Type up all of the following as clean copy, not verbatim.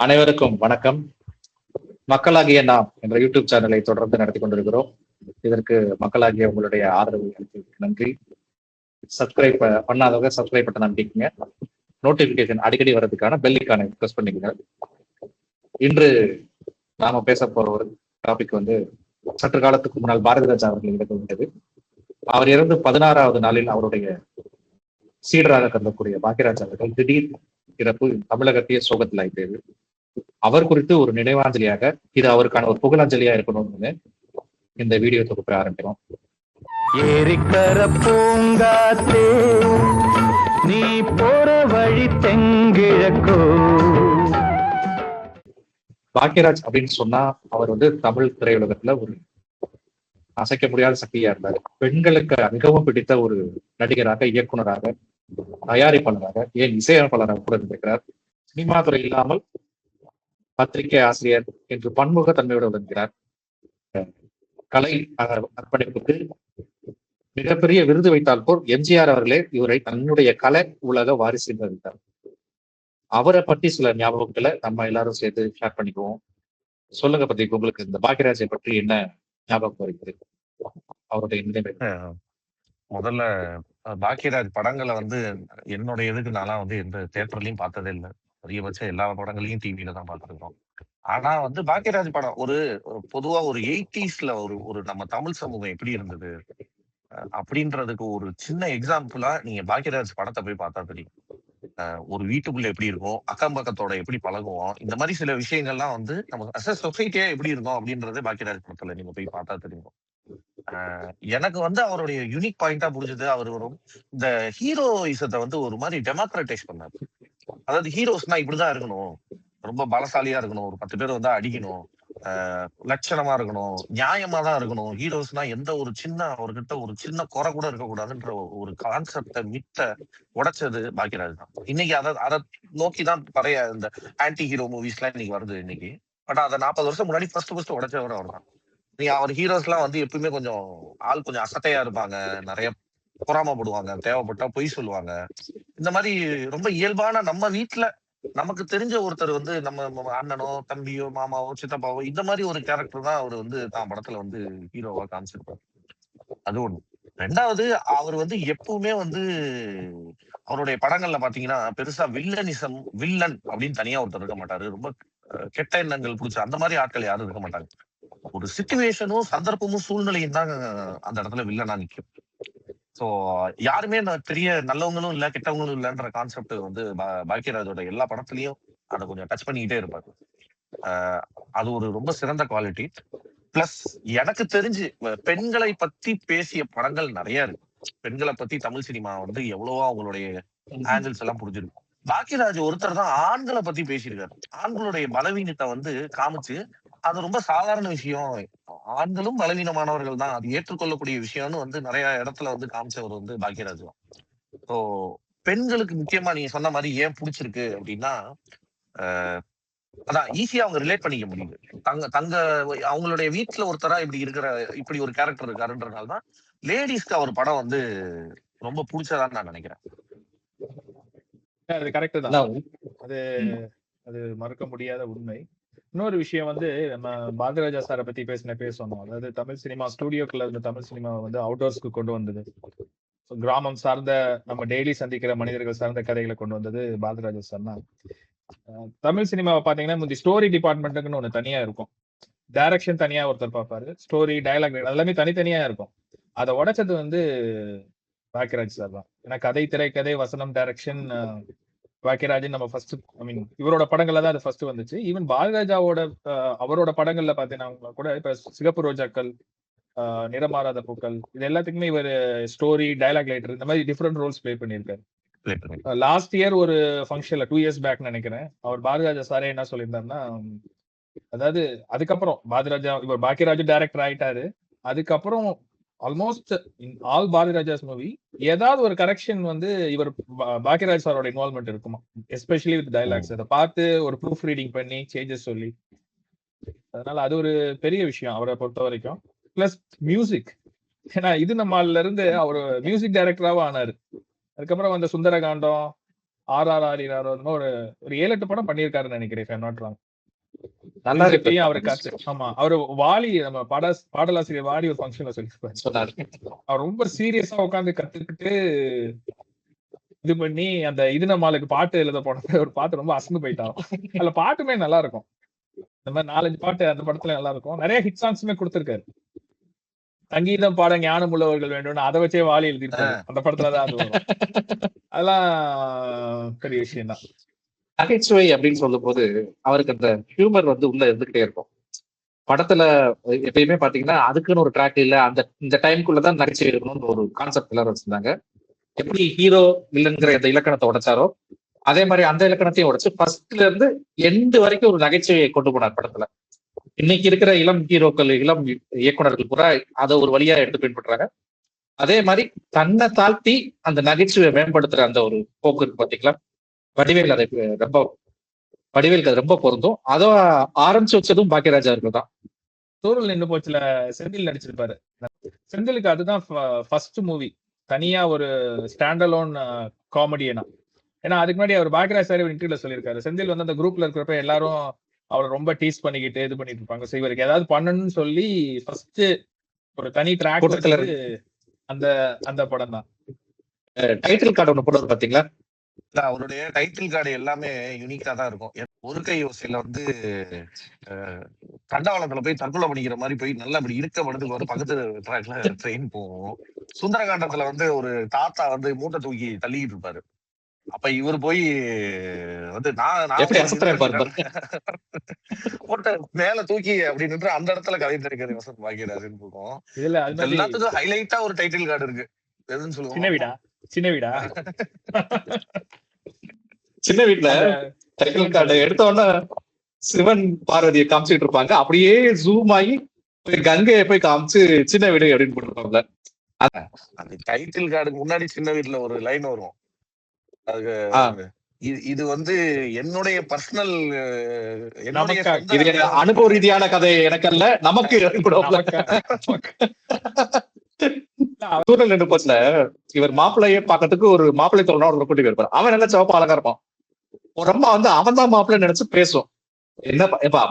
அனைவருக்கும் வணக்கம். மக்களாகிய நாம் என்ற யூடியூப் சேனலை தொடர்ந்து நடத்தி கொண்டிருக்கிறோம். இதற்கு மக்களாகிய உங்களுடைய ஆதரவு அளித்ததற்கு நன்றி. சப்ஸ்கிரைப் பண்ணாதவங்க சப்ஸ்கிரைப் பட்டன் அமைக்கிங்க. நோட்டிபிகேஷன் அடிக்கடி வர்றதுக்கான பெல்லைக்கான ப்ரெஸ் பண்ணிக்கங்க. இன்று நாம பேச போற ஒரு டாபிக் சற்று காலத்துக்கு முன்னால் பாரதிராஜா அவர்கள் இடம்பெற்றது. அவர் இறந்து 16வது நாளில் அவருடைய சீடராக கருதக்கூடிய பாக்கியராஜ் அவர்கள் திடீர் இறப்பு தமிழகத்தையே சோகத்தில் ஆயிட்டது. அவர் குறித்து ஒரு நினைவாஞ்சலியாக இது அவருக்கான ஒரு புகழஞ்சலியா இருக்கணும்னு இந்த வீடியோ தொகுப்பை ஆரம்பிக்கிறோம். ஏரிக்கர பூங்காத்தே நீ போற வழி தெங்கிழக்கோ. பாக்கியராஜ் அப்படின்னு சொன்னா அவர் தமிழ் திரையுலகத்துல ஒரு அசைக்க முடியாத சக்தியா இருந்தார். பெண்களுக்கு மிகவும் பிடித்த ஒரு நடிகராக, இயக்குனராக, தயாரிப்பாளராக, ஏன் இசையமைப்பாளராக கூட இருந்திருக்கிறார். சினிமா துறை இல்லாமல் பத்திரிகை ஆசிரியர் என்று பன்முக தன்மையோடு விளங்குகிறார். கலை அர்ப்பணிப்புக்கு மிகப்பெரிய விருது வைத்தால் போல் எம்ஜிஆர் அவர்களே இவரை தன்னுடைய கலை உலக வாரிசு என்று அறிவித்தார். அவரை பற்றி சில ஞாபகங்களை நம்ம எல்லாரும் சேர்த்து ஷேர் பண்ணிக்குவோம். சொல்லுங்க பத்தி உங்களுக்கு இந்த பாக்கியராஜை பற்றி என்ன ஞாபகம் வருகிறது, அவருடைய நினைவு? முதல்ல பாக்கியராஜ் படங்களை என்னுடைய இதுக்கு நான் எந்த தியேட்டர்லயும் பார்த்ததே இல்லை. அதிகபட்சம் எல்லா படங்களையும் டிவியில தான் பார்த்துருக்கோம். ஆனா பாக்கியராஜ் படம் ஒரு பொதுவா ஒரு 80ஸ்ல ஒரு நம்ம தமிழ் சமூகம் எப்படி இருந்தது அப்படின்றதுக்கு ஒரு சின்ன எக்ஸாம்பிளா நீங்க பாக்கியராஜ் படத்தை போய் பார்த்தா தெரியும். ஒரு வீட்டுக்குள்ள எப்படி இருக்கும், அக்கம் பக்கத்தோட எப்படி பழகுவோம், இந்த மாதிரி சில விஷயங்கள்லாம் நம்ம அஸ் அ சொசைட்டியா எப்படி இருக்கும் அப்படின்றது பாக்கியராஜ் படத்துல நீங்க போய் பார்த்தா தெரியும். எனக்கு அவருடைய யூனிக் பாயிண்டா புரிஞ்சது, அவர் இந்த ஹீரோயிசத்தை ஒரு மாதிரி டெமோக்ரட்டைஸ் பண்ணாரு. அதாவது ஹீரோஸ்னா இப்படிதான் இருக்கணும், ரொம்ப பலசாலியா இருக்கணும், ஒரு 10 பேர் அடிக்கணும், லட்சணமா இருக்கணும், நியாயமா தான் இருக்கணும். ஹீரோஸ்னா எந்த ஒரு சின்ன அவர்கிட்ட ஒரு சின்ன குறை கூட இருக்கக்கூடாதுன்ற ஒரு கான்செப்ட மித்த உடைச்சது பாக்கியராஜ் தான். இன்னைக்கு அதை நோக்கிதான் பழைய இந்த ஆன்டி ஹீரோ மூவிஸ் எல்லாம் இன்னைக்கு வருது இன்னைக்கு. பட் அதை 40 வருஷம் முன்னாடி ஃபர்ஸ்ட் உடைச்சவர் அவர் தான். நீங்க அவர் ஹீரோஸ் எல்லாம் எப்பயுமே கொஞ்சம் அசட்டையா இருப்பாங்க, நிறைய பொறாமப்படுவாங்க, தேவைப்பட்டா பொய் சொல்லுவாங்க. இந்த மாதிரி ரொம்ப இயல்பான நம்ம வீட்டுல நமக்கு தெரிஞ்ச ஒருத்தர் நம்ம அண்ணனோ, தம்பியோ, மாமாவோ, சித்தப்பாவோ இந்த மாதிரி ஒரு கேரக்டர் தான் அவர் தான் படத்துல ஹீரோவா காமிச்சிருப்பாரு. அது ஒண்ணு. ரெண்டாவது, அவர் எப்பவுமே அவருடைய படங்கள்ல பாத்தீங்கன்னா பெருசா வில்லன் அப்படின்னு தனியா ஒருத்தர் இருக்க மாட்டாரு. ரொம்ப கெட்ட எண்ணங்கள் பிடிச்ச அந்த மாதிரி ஆட்கள் யாரும் இருக்க மாட்டாங்க. ஒரு சிச்சுவேஷனும் சந்தர்ப்பமும் சூழ்நிலையும் தான் அந்த இடத்துல வில்லனா நிக்கும். சோ யாருமே பெரிய நல்லவங்களும் இல்ல கெட்டவங்களும் இல்லைன்ற கான்செப்ட் பாக்கியராஜோட எல்லா படத்துலயும் அதை கொஞ்சம் டச் பண்ணிக்கிட்டே இருப்பாரு. அது ஒரு ரொம்ப சிறந்த குவாலிட்டி. பிளஸ் எனக்கு தெரிஞ்சு பெண்களை பத்தி பேசிய படங்கள் நிறைய இருக்கு. பெண்களை பத்தி தமிழ் சினிமா எவ்வளவோ அவங்களுடைய ஆங்கிள்ஸ் எல்லாம் புரிஞ்சிருக்கு. பாக்கியராஜ் ஒருத்தர் தான் ஆண்களை பத்தி பேசியிருக்காரு. ஆண்களுடைய பலவீனத்தை காமிச்சு அது ரொம்ப சாதாரண விஷயம், ஆண்களும் பலவீனமானவர்கள் தான், அது ஏற்றுக்கொள்ளக்கூடிய விஷயம்னு நிறைய இடத்துல காமிச்சவர் பாக்கியராஜ் தான். ஸோ பெண்களுக்கு முக்கியமா நீங்க சொன்ன மாதிரி ஏன் பிடிச்சிருக்கு அப்படின்னா, அதான் ஈஸியா அவங்க ரிலேட் பண்ணிக்க முடியுது. தங்க அவங்களுடைய வீட்டுல ஒருத்தரா இப்படி ஒரு கேரக்டர் இருக்காருன்றதுனாலதான் லேடிஸ்க்கு அவர் படம் ரொம்ப பிடிச்சதான்னு நான் நினைக்கிறேன். அது கரெக்ட் தான். அது மறுக்க முடியாத உண்மை. இன்னொரு விஷயம் நம்ம பாரதிராஜா சாரை பத்தி பேசணும். அதாவது தமிழ் சினிமா ஸ்டுடியோக்குள்ள இருந்து தமிழ் சினிமா அவுட்டோர்ஸ்க்கு கொண்டு வந்தது. கிராமம் சார்ந்த நம்ம டெய்லி சந்திக்கிற மனிதர்கள் சார்ந்த கதைகளை கொண்டு வந்தது பாரதிராஜா சார் தான். தமிழ் சினிமாவை பாத்தீங்கன்னா முந்தி ஸ்டோரி டிபார்ட்மெண்ட்டுக்குன்னு ஒண்ணு தனியா இருக்கும், டைரக்ஷன் தனியா ஒருத்தர் பார்ப்பாரு, ஸ்டோரி டைலாக் எல்லாமே தனித்தனியா இருக்கும். அதை உடைச்சது பாக்கியராஜ் சார் தான். ஏன்னா கதை, திரைக்கதை, வசனம், டைரக்ஷன் பாக்கியராஜன் நம்ம ஃபர்ஸ்ட் இவரோட படங்கள்ல தான் அது ஃபர்ஸ்ட் வந்துச்சு. ஈவன் பாரதிராஜாவோட அவரோட படங்கள்ல பாத்தீங்கன்னா கூட இப்ப சிகப்பு ரோஜாக்கள், நிறமாறாத பூக்கள், இது எல்லாத்துக்குமே இவர் ஸ்டோரி, டைலாக் ரைட்டர் இந்த மாதிரி டிஃப்ரெண்ட் ரோல்ஸ் பிளே பண்ணியிருக்காரு. லாஸ்ட் இயர் ஒரு ஃபங்க்ஷன்ல 2 years பேக் நினைக்கிறேன், அவர் பாரதிராஜா சாரே என்ன சொல்லியிருந்தாருன்னா, அதாவது அதுக்கப்புறம் இவர் பாக்கியராஜ் டைரக்டர் ஆயிட்டாரு, அதுக்கப்புறம் ஆல்மோஸ்ட் இன் ஆல் பாரதிராஜாஸ் மூவி ஏதாவது ஒரு கரெக்ஷன் இவர் பாக்கியராஜ் சாரோட இன்வால்மெண்ட் இருக்குமா, எஸ்பெஷலி வித் டைலாக்ஸ். அதை பார்த்து ஒரு ப்ரூஃப் ரீடிங் பண்ணி சேஞ்சஸ் சொல்லி, அதனால அது ஒரு பெரிய விஷயம் அவரை பொறுத்த வரைக்கும். பிளஸ் மியூசிக், ஏன்னா இது நம்மள இருந்து அவர் மியூசிக் டைரக்டராவும் ஆனாரு. அதுக்கப்புறம் சுந்தரகாண்டம், ஒரு 7-8 படம் பண்ணியிருக்காருன்னு நினைக்கிறேன், நாட் ராங். நல்லா மியூசிக்கையும் அவரு ஆமா, அவரு வாலி நம்ம பாடலாசிரியர் வாலி ஒரு ஃபங்க்ஷன்ல சொல்லியிருப்பாரு. சொன்னாரு. அவர் ரொம்ப சீரியஸா உட்காந்து கத்துக்கிட்டு இது பண்ணி அந்த இது நம்மளுக்கு பாட்டு எழுத போனப்ப ஒரு பாட்டு ரொம்ப அசந்து போயிட்டான். அதுல பாட்டுமே நல்லா இருக்கும். இந்த மாதிரி 4-5 பாட்டு அந்த படத்துல நல்லா இருக்கும். நிறைய ஹிட் சாங்ஸுமே கொடுத்திருக்காரு. சங்கீதம் பாட ஞானம் உள்ளவர்கள் வேண்டும்னு அதை வச்சே வாலி எழுதியிருப்பாரு. அந்த படத்துலதான் அது வரும். அதெல்லாம் பெரிய விஷயம் தான். நகைச்சுவை அப்படின்னு சொல்லும் போது அவருக்கு அந்த ஹியூமர் வந்து உள்ள இருந்துகிட்டே இருக்கும். படத்துல எப்பயுமே பாத்தீங்கன்னா அதுக்குன்னு ஒரு ட்ராக் இல்ல, அந்த இந்த டைமுக்குள்ளதான் நகைச்சுவை இருக்கணும்னு ஒரு கான்செப்ட் எல்லாரும் வச்சிருந்தாங்க. எப்படி ஹீரோ வில்லன்கிற அந்த இலக்கணத்தை உடைச்சாரோ அதே மாதிரி அந்த இலக்கணத்தையும் உடைச்சு ஃபர்ஸ்ட்ல இருந்து எண்டு வரைக்கும் ஒரு நகைச்சுவையை கொண்டு போனார் படத்துல. இன்னைக்கு இருக்கிற இளம் ஹீரோக்கள், இளம் இயக்குனர்கள் பூரா அதை ஒரு வழியா எடுத்து பின்பற்றுறாங்க. அதே மாதிரி தன்னை தாழ்த்தி அந்த நகைச்சுவையை மேம்படுத்துற அந்த ஒரு போக்கு இருக்கு பாத்தீங்களா, வடிவேல் அதை வடிவேலுக்கு அது ரொம்ப பொருந்தும். அதை ஆரம்பிச்சு வச்சதும் பாக்கியராஜ் அவர்கள் தான். தூரல் நின்று போச்சுல செந்தில் நடிச்சிருப்பாரு. செந்திலுக்கு அதுதான் ஃபர்ஸ்ட் மூவி, தனியா ஒரு ஸ்டாண்ட் அலோன் காமெடியனா. ஏன்னா அதுக்கு முன்னாடி அவர் பாக்கியராஜ் சார் இன்டர்வியூல சொல்லியிருக்காரு, செந்தில் வந்து அந்த குரூப்ல இருக்கிறப்ப எல்லாரும் அவர் ரொம்ப டீஸ் பண்ணிக்கிட்டு இது பண்ணிட்டு இருப்பாங்க. ஸோ இவருக்கு ஏதாவது பண்ணணும்னு சொல்லி ஃபர்ஸ்ட் ஒரு தனி ட்ராக் அந்த அந்த படம் தான். டைட்டில் கார்டு ஒண்ணு போடுறது பாத்தீங்களா, அவருடைய டைட்டில் கார்டு எல்லாமே யூனிக்கா தான் இருக்கும். ஒரு கை யோசையில வந்து தண்டவாளத்துல போய் தற்கொலை பண்ணிக்கிற மாதிரி போய் நல்லா அப்படி இருக்க படத்துக்கு ஒரு பக்கத்து ட்ராக்ல ட்ரெயின் போகும். சுந்தரகாண்டத்துல வந்து ஒரு தாத்தா வந்து மூட்டை தூக்கி தள்ளிக்கிட்டு இருப்பாரு. அப்ப இவர் போய் வந்து மூட்டை மேல தூக்கி அப்படின்னு அந்த இடத்துல கதை தெரிக்கிறது வசந்த் பாக்கியராஜன் இருக்கும். இதுல எல்லாத்துக்கும் ஹைலைட்டா ஒரு டைட்டில் கார்டு இருக்கு. எதுன்னு சொல்லுவோம், சின்ன வீடா சின்ன வீட்டுல டைட்டில் கார்டு எடுத்த உடனே சிவன் பார்வதியை காமிச்சிட்டு இருப்பாங்க. அப்படியே ஜூம் ஆகி கங்கையை போய் காமிச்சு சின்ன வீடு அப்படின்னு போட்டுருப்பாங்க. அந்த டைட்டில் கார்டுக்கு முன்னாடி சின்ன வீட்டுல ஒரு லைன் வரும். இது வந்து என்னுடைய பர்சனல் அனுபவ ரீதியான கதை எனக்கு அல்ல, நமக்கு நின்று போச்சுல. இவர் மாப்பிள்ளையே பாக்கிறதுக்கு ஒரு மாப்பிள்ளை தோழனா கூட்டி போயிருப்பாரு. அவன் நல்ல சிவப்பு அழகா இருப்பான். ஒரு அம்மா வந்து அவன் தான் மாப்பிள்ளை நினைச்சு பேசும். என்ன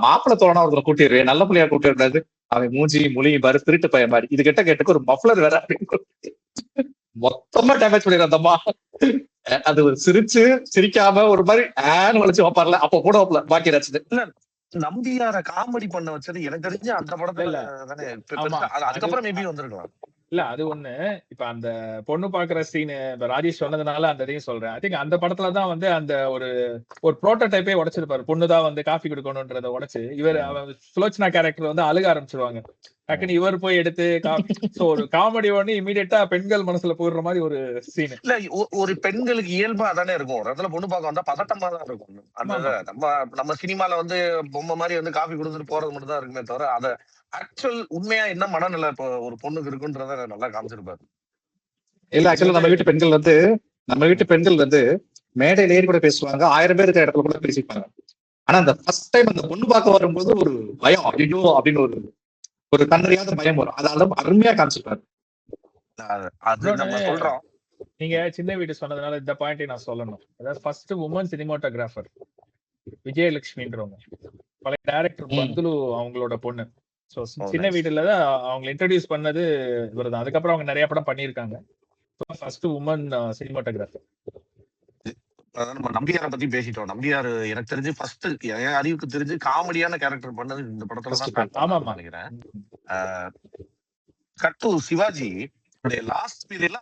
மாப்பிள்ளை தோழனா ஒருத்தர் கூட்டிடுவேன், நல்ல பிள்ளையா கூட்டிடுறாரு, அவன் மூஞ்சி மொழியும் பாரு திருட்டு பையன் மாதிரி. இது கேட்டுக்கு ஒரு மஃப்ளர் வேற அப்படின்னு மொத்தமா டேமேஜ் பண்ணிடுற அந்த அம்மா. அது ஒரு சிரிக்காம ஒரு மாதிரி ஆன்னு வளைச்சு வைப்பார்ல, அப்ப கூட பாக்கியராஜ் நம்பியார காமெடி பண்ண வச்சது எனக்கு தெரிஞ்சு அந்த படத்துல தானே. அதுக்கப்புறம் மேபி வந்திருக்கலாம். இல்ல அது ஒண்ணு. இப்ப அந்த பொண்ணு பாக்குற சீனு ராஜேஷ் சொன்னதுனால அந்த இதையும் சொல்றேன். ஐ திங்க் அந்த படத்துலதான் வந்து அந்த ஒரு புரோட்டோடைப்பே உடைச்சிருப்பாரு. பொண்ணுதான் வந்து காஃபி கொடுக்கணும்ன்றத உடைச்சு இவர் சுலோச்சனா கேரக்டர் வந்து அழுக ஆரம்பிச்சிருவாங்க. டக்குன்னு இவர் போய் எடுத்து ஒரு காமெடி ஒண்ணு இமீடியட்டா பெண்கள் மனசுல போடுற மாதிரி ஒரு சீன். இல்ல ஒரு பெண்களுக்கு இயல்பா தானே இருக்கும். ஒரு இடத்துல பொண்ணு பார்க்க வந்தா பதட்டமா தான் இருக்கும். அந்த நம்ம சினிமால வந்து பொம்மை மாதிரி வந்து காஃபி கொடுத்துட்டு போறது மட்டும் தான் இருக்குமே தவிர அத ஆக்சுவல் உண்மையா என்ன மனநிலை இப்போ ஒரு பொண்ணுக்கு இருக்குன்றத நல்லா காமிச்சிருப்பாரு. இல்ல ஆக்சுவலா நம்ம வீட்டு பெண்கள் வந்து மேடையில ஏறி கூட பேசுவாங்க, 1000 பேர் இருக்கிற இடத்துல கூட பேசிப்பாங்க. ஆனா அந்த ஃபர்ஸ்ட் டைம் அந்த பொண்ணு பார்க்க வரும்போது ஒரு பயம், ஐயோ அப்படின்னு ஒரு கண்ணறியாத பயம் வரும். அதெல்லாம் அருமையா காமிச்சிருப்பாரு. அது நம்ம சொல்றோம். நீங்க சின்ன வீடு சொன்னதுனால இந்த பாயிண்டை நான் சொல்லணும். அதாவது ஃபர்ஸ்ட் உமன் சினிமாட்டோகிராஃபர் விஜயலட்சுமின்றவங்க, பழைய டைரக்டர் பந்துலு அவங்களோட பொண்ணு. சோ சின்ன வீட்டுல தான் அவங்க இன்ட்ரோடியூஸ் பண்ணது இவர் தான். அதுக்கப்புறம் அவங்க நிறைய படம் பண்ணியிருக்காங்க. First woman cinematographer. நம்ம நம்பியாரை பத்தி பேசிட்டோம். நம்பியார் எனக்கு தெரிஞ்சு ஃபர்ஸ்ட் என் அறிவுக்கு தெரிஞ்சு காமெடியான கேரக்டர் பண்ணது இந்த படத்துல தான் நினைக்கிறேன். கட்டு சிவாஜி லாஸ்ட் பீரியட்ல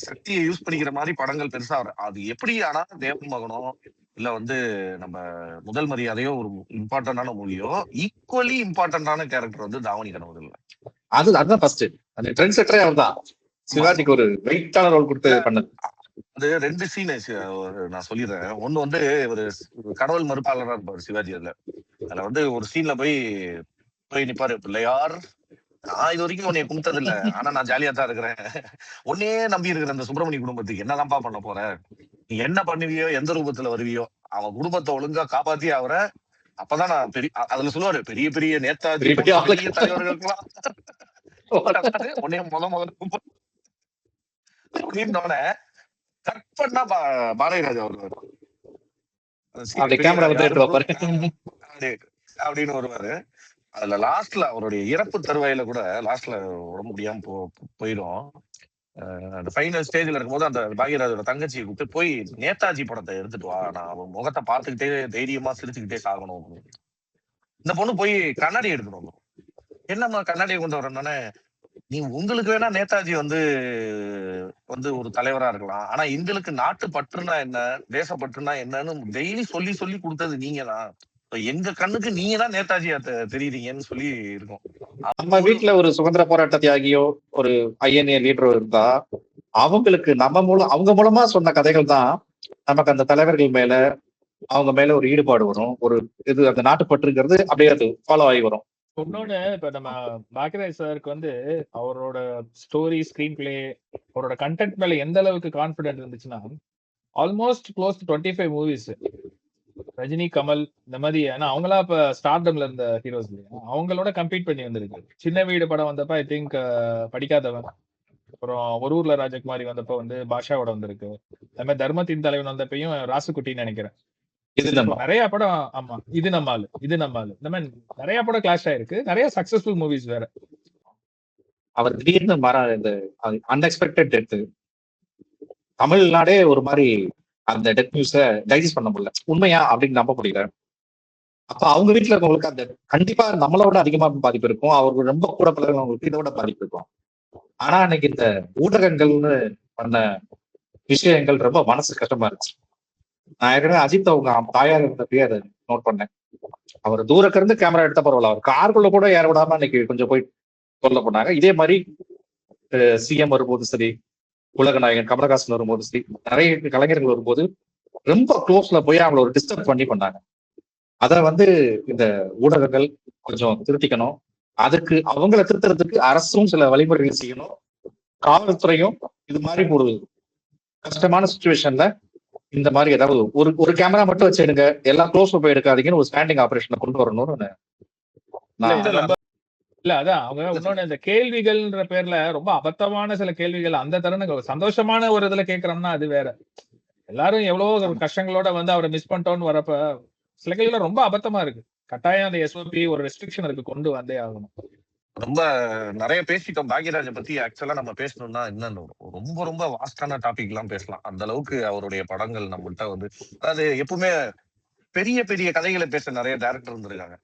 சக்தியை யூஸ் பண்ணிக்கிற மாதிரி படங்கள் பெருசா அது எப்படி. ஆனா தேவன் மகனோ இல்ல வந்து நம்ம முதல் மரியாதையோ ஒரு இம்பார்ட்டன்டான மூவியோ ஈக்குவலி இம்பார்ட்டன்டான கேரக்டர் வந்து தாவணி கனவுகள். அதுதான் ஃபர்ஸ்ட் அந்த ட்ரெண்ட் செட்டரே அவர்தான். சிவாஜிக்கு ஒரு வெயிட்டான ரோல் கொடுத்து பண்ணது. அது 2 சீன் நான் சொல்லிடுறேன். ஒண்ணு வந்து ஒரு கடவுள் மறுப்பாளராக இருப்பாரு சிவாஜி. அதுல வந்து ஒரு சீன்ல போய் நிப்பாரு, பிள்ளையார் நான் இது வரைக்கும் உன்னைய கும்பிட்டது இல்ல, ஆனா நான் ஜாலியா தான் இருக்கிறேன், உன்னே நம்பி இருக்கிற அந்த சுப்பிரமணிய குடும்பத்துக்கு என்னதான்ப்பா பண்ண போற, நீ என்ன பண்ணுவியோ எந்த ரூபத்துல வருவியோ அவன் குடும்பத்தை ஒழுங்கா காப்பாத்தி அவரை. அப்பதான் நான் அதுல சொல்லுவாரு, பெரிய பெரிய நேதாஜி தலைவர்களுக்கெல்லாம் உன்னைய முதல்ல கட் பண்ணா பாரதிராஜா வருவாரு. அப்படி கேமரா வந்து எடுத்து வைப்பாரு. அப்படின்னு வருவாரு. அதுல லாஸ்ட்ல அவருடைய இறப்பு தருவாயில கூட லாஸ்ட்ல உடம்பு முடியாம போயிடும். அந்த ஃபைனல் ஸ்டேஜ்ல இருக்கும்போது அந்த பாக்யராஜோட தங்கச்சியை கூப்பிட்டு போய் நேதாஜி படத்தை எடுத்துட்டு வா, நான் அவன் முகத்தை பார்த்துக்கிட்டே தைரியமா சிரிச்சுக்கிட்டே சாகணும். இந்த பொண்ணு போய் கண்ணாடி எடுத்துட்டு வந்தோம். என்னம்மா கண்ணாடியை கொண்டு வரணும்னே, நீ உங்களுக்கு வேணா நேதாஜி வந்து ஒரு தலைவரா இருக்கலாம், ஆனா எங்களுக்கு நாட்டு பற்றுனா என்ன, தேசப்பற்றுனா என்னன்னு டெய்லி சொல்லி சொல்லி கொடுத்தது நீங்க தான். எங்க கண்ணுக்கு நீங்க தான் நேதாஜியா தெரியுறீங்கன்னு சொல்லி இருக்கும். நம்ம வீட்டுல ஒரு சுதந்திர போராட்ட தியாகியோ ஒரு ஐஎன்ஏ லீடரோ இருந்தா அவங்களுக்கு அவங்க மூலமா சொன்ன கதைகள் தான் நமக்கு அந்த தலைவர்கள் மேல அவங்க மேல ஒரு ஈடுபாடு வரும். ஒரு இது அந்த நாட்டுப்பற்றுங்கிறது அப்படியே அது ஃபாலோ ஆகி வரும். இன்னொன்னு, இப்ப நம்ம பாக்யராஜ் சாருக்கு வந்து அவரோட ஸ்டோரி, ஸ்கிரீன் பிளே, அவரோட கண்டென்ட் மேல எந்த அளவுக்கு கான்பிடென்ட் இருந்துச்சுன்னா, almost close to 25 movies Rajini, Kamal இந்த மாதிரி, ஏன்னா அவங்களா இப்ப ஸ்டார்டம்ல இருந்த ஹீரோஸ் இல்லையா, அவங்களோட கம்பீட் பண்ணி வந்திருக்கு. சின்ன வீடு படம் வந்தப்ப ஐ திங்க் படிக்காதவன், அப்புறம் ஒரு ஊர்ல ராஜகுமாரி வந்தப்ப வந்து பாஷாவோட வந்திருக்கு. அது மாதிரி தர்மத்தின் தலைவன் வந்தப்பையும் ராசுகுட்டின்னு நினைக்கிறேன். நிறைய படம். ஆமா, இது நம்ம ஆளு இந்த மாதிரி நிறைய படம் கிளாஷ் ஆயிருக்கு. நிறைய சக்சஸ்ஃபுல் மூவிஸ் வேற. அவர் திடீர்னு இந்த அன்எக்ஸ்பெக்டட் டெத், தமிழ்நாடே ஒரு மாதிரி அந்த டெத் நியூஸ டைஜஸ்ட் பண்ண முடியல, உண்மையா அப்படின்னு நம்ப முடியல. அப்ப அவங்க வீட்டுல இருக்கவங்களுக்கு அந்த கண்டிப்பா நம்மளோட அதிகமா பாதிப்பு இருக்கும், அவருக்கு ரொம்ப கூட பழகிறவங்களுக்கு இதை விட பாதிப்பு இருக்கும். ஆனா அன்னைக்கு இந்த ஊடகங்கள்னு பண்ண விஷயங்கள் ரொம்ப மனசு கஷ்டமா இருந்துச்சு. நான் ஏற்கனவே அஜித் அவங்க தாயார் இருந்தப்பயே அதை நோட் பண்ணேன். அவர் தூரக்க இருந்து கேமரா எடுத்த பரவாயில்ல, அவர் காருக்குள்ள கூட ஏற விடாம அன்னைக்கு கொஞ்சம் போய் சொல்ல போனாங்க. இதே மாதிரி சிஎம் வரும்போது சரி, உலகநாயகன் கமலஹாசன் வரும்போது சரி, நிறைய கலைஞர்கள் வரும்போது ரொம்ப க்ளோஸ்ல போய் அவங்கள ஒரு டிஸ்டர்ப் பண்ணாங்க. அத வந்து இந்த ஊடகங்கள் கொஞ்சம் திருத்திக்கணும். அதுக்கு அவங்கள திருத்துறதுக்கு அரசும் சில வழிமுறைகள் செய்யணும், காவல்துறையும் இது மாதிரி ஒரு கஷ்டமான சுச்சுவேஷன்ல இந்த மாதிரி ஏதாவது ஒரு கேமரா மட்டும் வச்சு எடுங்க, எல்லாம் க்ளோஸ்ல போய் எடுக்காதீங்கன்னு ஒரு ஸ்டாண்டிங் ஆபரேஷனை கொண்டு வரணும்னு இல்ல. அதான் அவங்க இன்னொன்னு, இந்த கேள்விகள்ன்ற பேர்ல ரொம்ப அபத்தமான சில கேள்விகள் அந்த தருணங்கள், சந்தோஷமான ஒரு இதுல கேட்கறோம்னா அது வேற. எல்லாரும் எவ்வளவோ கஷ்டங்களோட வந்து அவரை மிஸ் பண்ணிட்டோம்னு வரப்ப சில கேள்விகள் ரொம்ப அபத்தமா இருக்கு. கட்டாயம் அந்த எஸ்ஓபி ஒரு ரெஸ்ட்ரிக்ஷன் அதுக்கு கொண்டு வந்தே ஆகணும். ரொம்ப நிறைய பேசிட்டோம். பாக்யராஜை பத்தி ஆக்சுவலா நம்ம பேசணும்னா இன்னும் ரொம்ப ரொம்ப வாஸ்டான டாபிக் எல்லாம் பேசலாம். அந்த அளவுக்கு அவருடைய படங்கள் நம்மகிட்ட வந்து, அதாவது எப்பவுமே பெரிய பெரிய கதைகளை பேச நிறைய டைரக்டர் இருந்திருக்காங்க.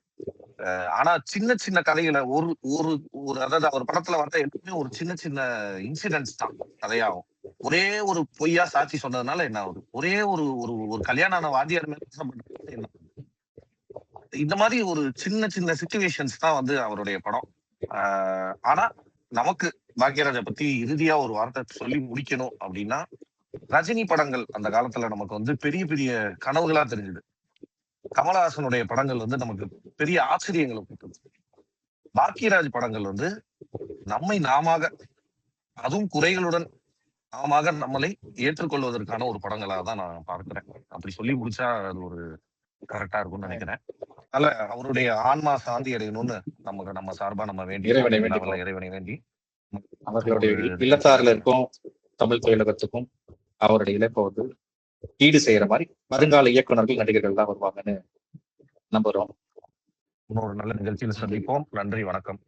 ஆனா சின்ன சின்ன கதைகளை ஒரு ஒரு ஒரு அதாவது அவர் படத்துல வந்த எப்பவுமே ஒரு சின்ன சின்ன இன்சிடென்ட்ஸ் தான் கதையாகும். ஒரே ஒரு பொய்யா சாட்சி சொன்னதுனால என்ன ஆகுது, ஒரே ஒரு ஒரு கல்யாண வாத்தியார் மேல என்ன, இந்த மாதிரி ஒரு சின்ன சின்ன சிச்சுவேஷன்ஸ் தான் வந்து அவருடைய படம். ஆனா நமக்கு பாக்யராஜை பத்தி இறுதியா ஒரு வார்த்தை சொல்லி முடிக்கணும் அப்படின்னா, ரஜினி படங்கள் அந்த காலத்துல நமக்கு வந்து பெரிய பெரிய கனவுகளா தெரிஞ்சுது. கமலஹாசனுடைய படங்கள் வந்து நமக்கு பெரிய ஆச்சரியங்களை கொடுத்தது. பாக்யராஜ் படங்கள் வந்து நம்மை அதுவும் குறைகளுடன் நம்மளை ஏற்றுக்கொள்வதற்கான ஒரு படங்களாக தான் நான் பார்க்கிறேன். அப்படி சொல்லி முடிச்சா அது ஒரு கரெக்டா இருக்கும்னு நினைக்கிறேன். அதனால அவருடைய ஆன்மா சாந்தி அடையணும்னு நம்ம சார்பா நம்ம இறைவனை வேண்டி அவர்களுடைய இல்லத்தாறுல இருக்கும் தமிழ் தொழிலகத்துக்கும் அவருடைய இழப்பை வந்து ஈடு செய்யற மாதிரி வருங்கால இயக்குநர்கள், நடிகர்கள் தான் வருவாங்கன்னு நம்புறோம். இன்னொரு நல்ல நிகழ்ச்சியில் சந்திப்போம். நன்றி, வணக்கம்.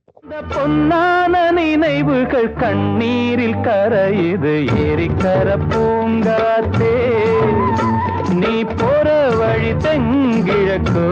பொன்னான நினைவுகள் கண்ணீரில் கரையுது, ஏரிக்கர பூங்காத்தே நீ போற வழி தெங்கிழக்கோ.